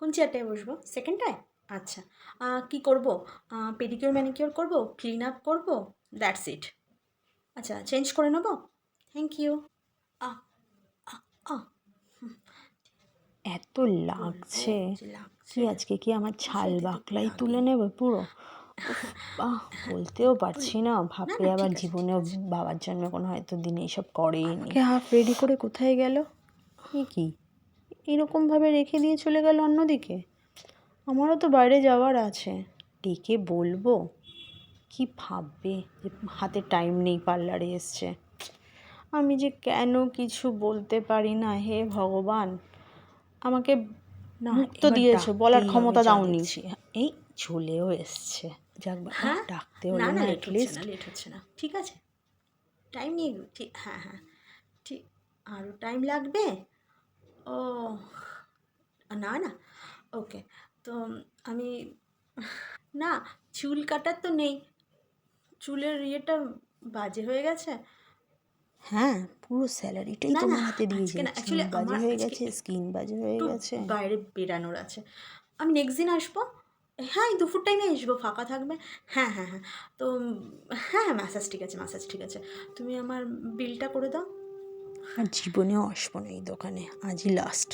কোন চেয়ারটায় বসবো? সেকেন্ডটায়? আচ্ছা। কি করব? পেডিকিউর ম্যানিকিউর করব? ক্লিন আপ করব? That's it. আচ্ছা, চেঞ্জ করে নেব? Thank you. আহ আহ আহ এত বলবো লাগছে। যে কি লাগছে। আজকে কি আমার ছাল সত্যি তো একটু বাকলাই তুলে লাগেই। নেবে পুরো? উফ, বলতেও পারছি না, না ভাবলে না, আবার ঠিক আছে ঠিক জীবনেও আছে। বাবার জন্য কোনো হয়তো দিনে এসব করেইনি। হাফ রেডি করে কোথায় গেল? এ কি, এরকমভাবে রেখে দিয়ে চলে গেল অন্যদিকে? আমারও তো বাইরে যাওয়ার আছে, ডেকে বলবো? কি ভাববে যে হাতে টাইম নেই, পার্লারে এসছে। আমি যে কেন কিছু বলতে পারি না, হে ভগবান, আমাকে না, মুখ তো এবার দিয়েছো, বলার ডাকতেই হবে, ক্ষমতা যা দাওনি। দেখছি। এই চলেও এসছে, যাক বাবা, হ্যাঁ? ডাকতে না হলো না, না লেট হচ্ছে না, অ্যাটলিস্ট। লেট হচ্ছে না। ঠিক আছে। টাইম নিয়ে ঠিক, হ্যাঁ, হ্যাঁ। ঠিক, আরও টাইম লাগবে? ও না, না। ওকে। তো আমি না, চুল কাটার তো নেই। চুলের ইয়েটা বাজে হয়ে গেছে। হ্যাঁ, পুরো স্যালারিটাই না, না, তোমার হাতে দিয়ে আজকে যায়, না, চুল অ্যাকচুয়ালি বাজে আমার হয়ে আজকে গেছে, স্কিন বাজে হয়ে একটু গেছে। বাইরে বেরানোর আছে। আমি নেক্সট দিন আসবো। হ্যাঁ, এই দুপুর টাইমে আসবো, ফাঁকা থাকবে। হ্যাঁ, হ্যাঁ, হ্যাঁ। তো হ্যাঁ, হ্যাঁ, ম্যাসাজ ঠিক আছে, ম্যাসাজ ঠিক আছে। তুমি আমার বিলটা করে দাও। আর জীবনেও আসবো না এই দোকানে, আজই লাস্ট।